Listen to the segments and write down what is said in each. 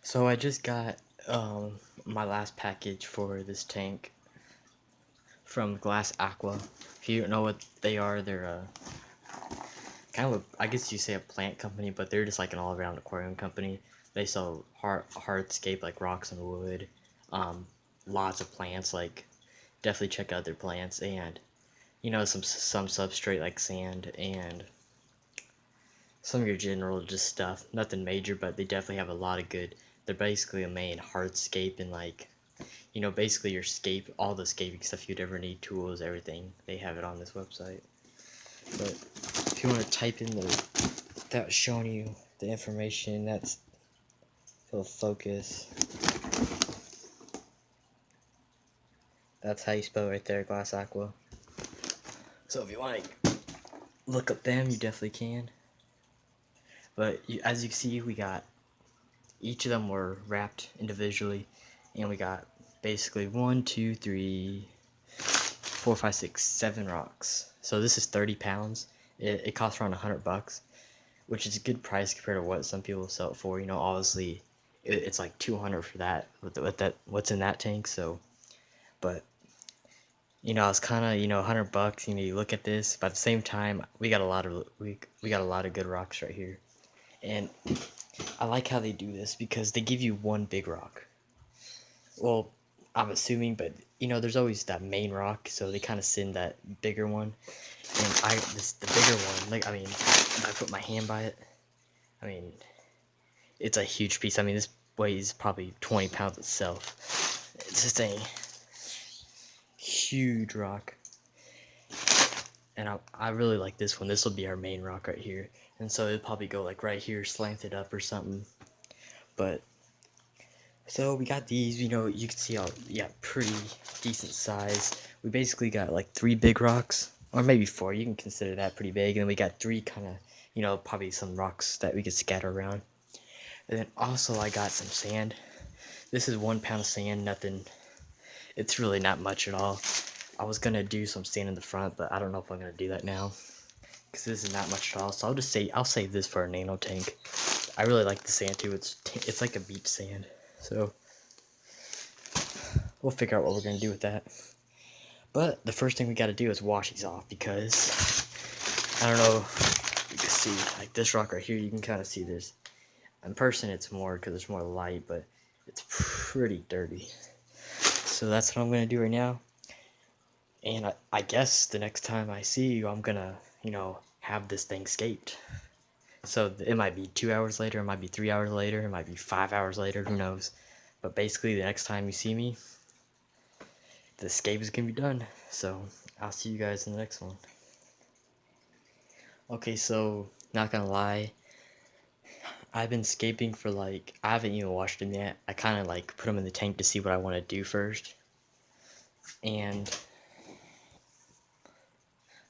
So I just got my last package for this tank from Glass Aqua. If you don't know what they are, they're kind of I guess you say a plant company, but they're just like an all-around aquarium company. They sell hardscape like rocks and wood, um, lots of plants. Like definitely check out their plants, and some substrate like sand and some of your general just stuff. Nothing major, but they definitely have a lot of good. They're basically a main hardscape and like basically your scape, all the scaping stuff you'd ever need, tools, everything. They have it on this website. But if you want to type in without showing you the information, that's it'll focus. That's how you spell it right there, Glass Aqua. So if you want to look up them, you definitely can. But as you can see, we got each of them were wrapped individually, and we got basically 1, 2, 3, 4, 5, 6, 7 rocks. So this is 30 pounds. It costs around $100, which is a good price compared to what some people sell it for. Obviously it's like 200 for that with what's in that tank. So, but it's kind of $100. You look at this, but at the same time, we got a lot of good rocks right here, and I like how they do this because they give you one big rock. Well, I'm assuming, but there's always that main rock, so they kind of send that bigger one. And the bigger one, like, I mean, if I put my hand by it, I mean, it's a huge piece. I mean, this weighs probably 20 pounds itself. It's just a huge rock. And I really like this one. This will be our main rock right here. And so it'll probably go like right here, slanted up or something. But so we got these, you can see how, yeah, pretty decent size. We basically got like 3 big rocks, or maybe 4, you can consider that pretty big. And then we got 3 kind of, probably some rocks that we could scatter around. And then also I got some sand. This is 1 pound of sand, nothing, it's really not much at all. I was gonna do some sand in the front, but I don't know if I'm gonna do that now, because this is not much at all. So I'll save this for a nano tank. I really like the sand too. It's like a beach sand. So we'll figure out what we're gonna do with that. But the first thing we gotta do is wash these off, because I don't know if you can see, like this rock right here, you can kind of see this. In person it's more because it's more light, but it's pretty dirty. So that's what I'm gonna do right now. And I guess the next time I see you, I'm gonna, have this thing scaped. So it might be 2 hours later, it might be 3 hours later, it might be 5 hours later, who knows. But basically, the next time you see me, the scape is gonna be done. So I'll see you guys in the next one. Okay, so not gonna lie, I've been scaping for I haven't even washed them yet. I kind of put them in the tank to see what I want to do first.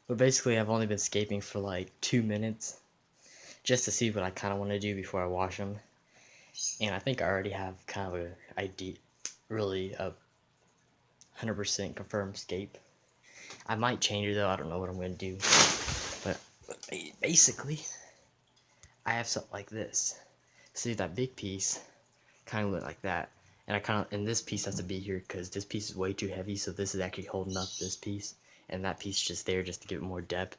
But basically I've only been scaping for 2 minutes, just to see what I kind of want to do before I wash them. And I think I already have kind of an idea, really a 100% confirmed scape. I might change it though, I don't know what I'm going to do. But basically, I have something like this. See, that big piece kind of look like that. And this piece has to be here because this piece is way too heavy, so this is actually holding up this piece. And that piece is just there just to give it more depth.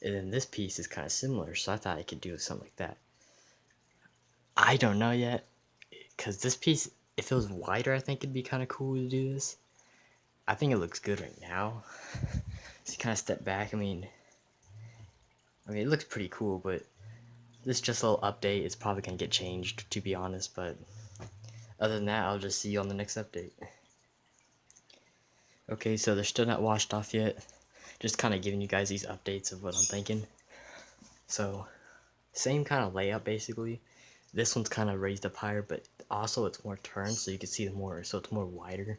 And then this piece is kind of similar, so I thought I could do something like that. I don't know yet, because this piece, if it was wider, I think it'd be kind of cool to do this. I think it looks good right now. So you kind of step back, I mean it looks pretty cool, but this is just a little update. It's probably going to get changed, to be honest, but other than that, I'll just see you on the next update. Okay, so they're still not washed off yet. Just kind of giving you guys these updates of what I'm thinking. So, same kind of layout basically. This one's kind of raised up higher, but also it's more turned, so you can see so it's more wider.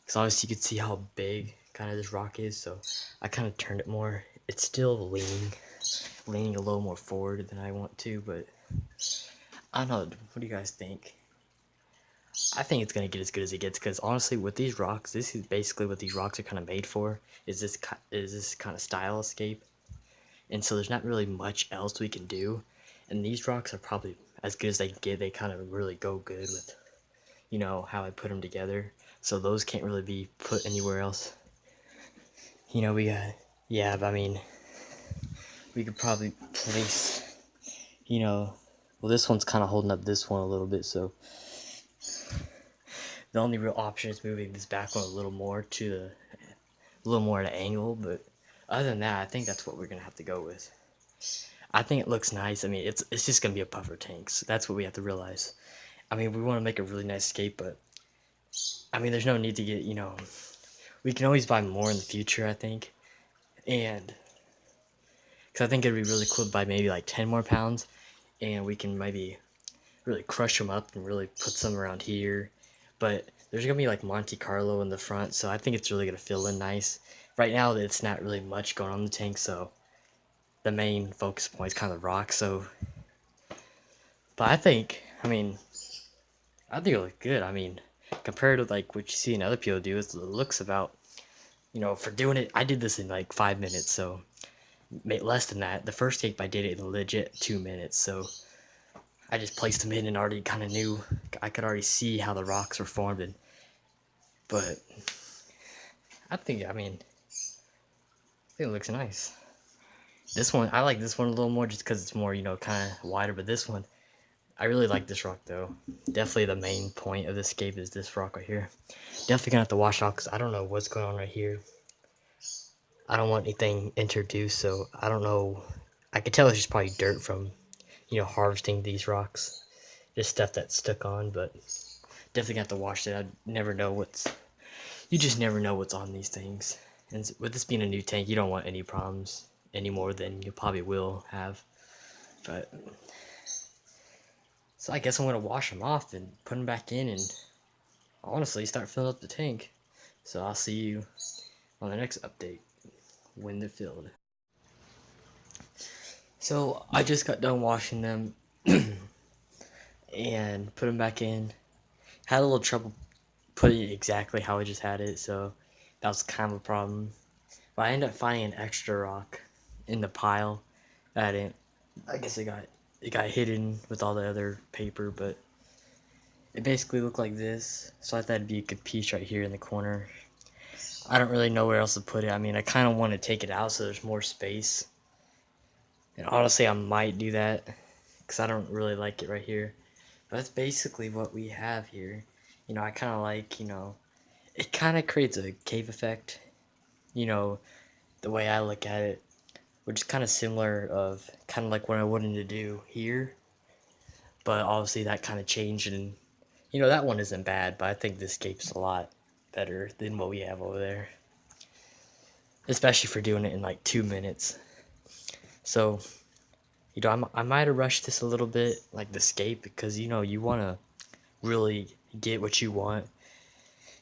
Because obviously you can see how big kind of this rock is, so I kind of turned it more. It's still leaning a little more forward than I want to, but I don't know. What do you guys think? I think it's gonna get as good as it gets, because honestly, with these rocks, this is basically what these rocks are kind of made for. Is this kind of style escape, and so there's not really much else we can do. And these rocks are probably, as good as they get. They kind of really go good with, you know, how I put them together. So those can't really be put anywhere else. You know, we got, yeah, but I mean, we could probably place, you know, well, this one's kind of holding up this one a little bit, so the only real option is moving this back one a little more to the, a little more at an angle, but other than that, I think that's what we're gonna have to go with. I think it looks nice. I mean, it's just gonna be a puffer tank, so that's what we have to realize. I mean, we want to make a really nice skate, but I mean, there's no need to get, you know, we can always buy more in the future, I think, and because I think it'd be really cool to buy maybe like 10 more pounds, and we can maybe really crush them up and really put some around here. But there's gonna be like Monte Carlo in the front, so I think it's really gonna fill in nice. Right now, it's not really much going on in the tank, so the main focus point is kind of rock. So, but I think, I mean, I think it looks good. I mean, compared to like what you see in other people do, it looks about, you know, for doing it, I did this in like 5 minutes, so less than that. The first tape I did it in legit 2 minutes, so I just placed them in and already kind of knew, I could already see how the rocks were formed. And but I think, I mean, I think it looks nice. This one, I like this one a little more just because it's more, you know, kind of wider. But this one, I really like this rock though. Definitely the main point of this scape is this rock right here. Definitely gonna have to wash off because I don't know what's going on right here. I don't want anything introduced, so I don't know. I could tell it's just probably dirt from, you know, harvesting these rocks. Just stuff that's stuck on, but definitely gonna have to wash it. I never know what's, you just never know what's on these things. And with this being a new tank, you don't want any problems any more than you probably will have. But so I guess I'm gonna wash them off and put them back in and honestly start filling up the tank. So I'll see you on the next update when they're filled. So I just got done washing them and put them back in. Had a little trouble putting it exactly how I just had it, so that was kind of a problem. But I ended up finding an extra rock in the pile that I guess it got hidden with all the other paper, but it basically looked like this. So I thought it'd be a good piece right here in the corner. I don't really know where else to put it. I mean, I kind of want to take it out so there's more space. And honestly, I might do that because I don't really like it right here. But that's basically what we have here. You know, I kind of like, you know, it kind of creates a cave effect. You know, the way I look at it, which is kind of similar of kind of like what I wanted to do here. But obviously that kind of changed, and you know, that one isn't bad, but I think this scape's a lot better than what we have over there. Especially for doing it in like 2 minutes. So, you know, I might have rushed this a little bit, like the scape, because, you know, you want to really get what you want.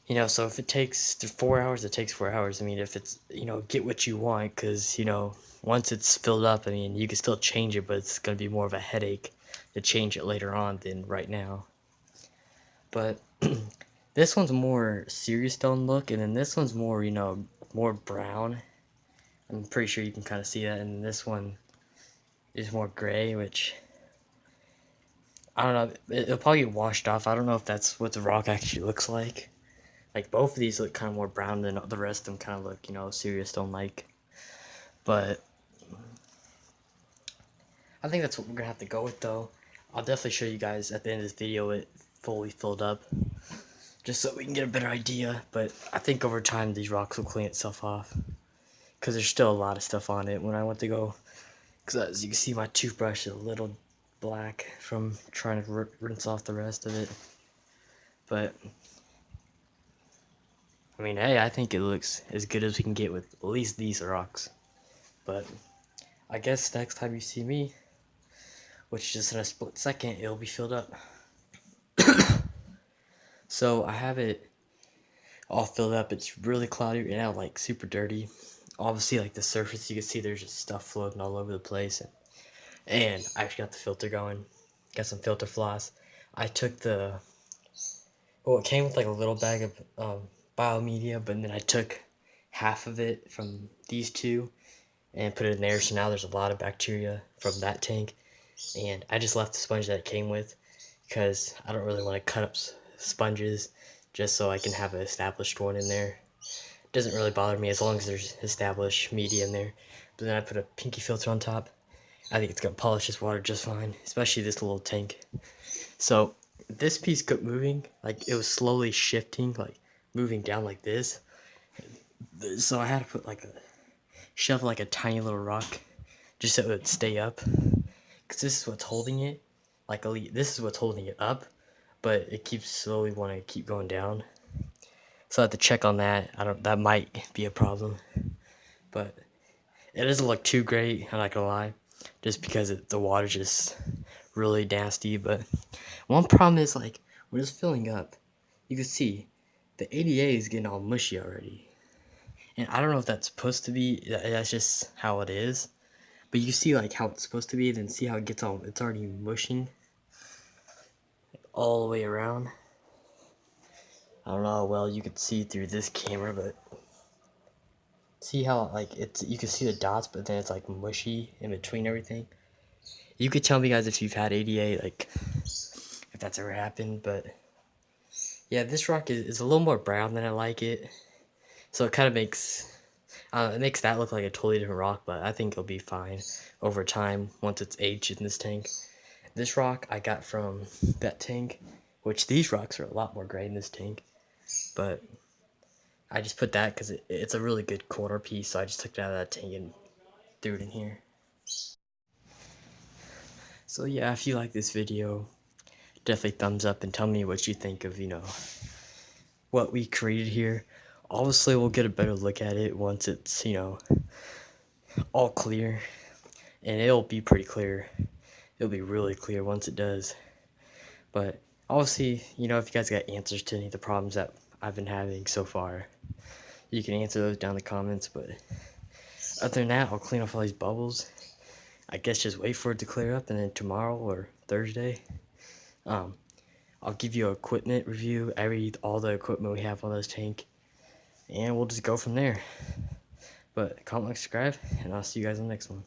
You know, so if it takes 4 hours, it takes 4 hours. I mean, if it's, you know, get what you want, because, you know, once it's filled up, I mean, you can still change it, but it's going to be more of a headache to change it later on than right now. But this one's more serious stone look, and then this one's more, you know, more brown. I'm pretty sure you can kind of see that, and this one is more gray, which I don't know, it'll probably get washed off. I don't know if that's what the rock actually looks like. Like, both of these look kind of more brown than the rest of them kind of look, you know, serious stone like. But I think that's what we're gonna have to go with, though. I'll definitely show you guys at the end of this video it fully filled up, just so we can get a better idea. But I think over time these rocks will clean itself off, because there's still a lot of stuff on it when I went to go. Because as you can see, my toothbrush is a little black from trying to rinse off the rest of it. But I mean, hey, I think it looks as good as we can get with at least these rocks. But I guess next time you see me, which is just in a split second, it'll be filled up. So I have it all filled up. It's really cloudy right now, like super dirty. Obviously, like the surface, you can see there's just stuff floating all over the place. And I actually got the filter going. Got some filter floss. I took the, well, it came with like a little bag of biomedia, but then I took half of it from these two and put it in there. So now there's a lot of bacteria from that tank. and I just left the sponge that it came with because I don't really want to cut up sponges just so I can have an established one in there. It doesn't really bother me as long as there's established media in there. But then I put a pinky filter on top. I think it's gonna polish this water just fine, especially this little tank. So this piece kept moving, like it was slowly shifting, like moving down like this. So I had to put like a shove like a tiny little rock just so it would stay up, because this is what's holding it. Like this is what's holding it up, but it keeps slowly want to keep going down. So I have to check on that. That might be a problem, but it doesn't look too great. I'm not gonna lie, just because the water's just really nasty. But one problem is like when it's filling up, you can see the ADA is getting all mushy already, and I don't know if that's supposed to be. That's just how it is. But you see like how it's supposed to be, then see how it gets all. It's already mushing all the way around. I don't know how well you can see through this camera, but see how like you can see the dots, but then it's like mushy in between everything. You could tell me guys if you've had ADA, like if that's ever happened. But yeah, this rock is a little more brown than I like it, so it kind of makes it makes that look like a totally different rock. But I think it'll be fine over time once it's aged in this tank. This rock I got from that tank, which these rocks are a lot more gray in this tank, but I just put that because it's a really good corner piece, so I just took it out of that tank and threw it in here. So yeah, if you like this video, definitely thumbs up and tell me what you think of, what we created here. Obviously, we'll get a better look at it once it's, all clear, and it'll be pretty clear. It'll be really clear once it does. But obviously, if you guys got answers to any of the problems that I've been having so far, you can answer those down in the comments. But other than that, I'll clean off all these bubbles. I guess just wait for it to clear up, and then tomorrow or Thursday, I'll give you an equipment review, all the equipment we have on this tank, and we'll just go from there. But comment, like, subscribe, and I'll see you guys in the next one.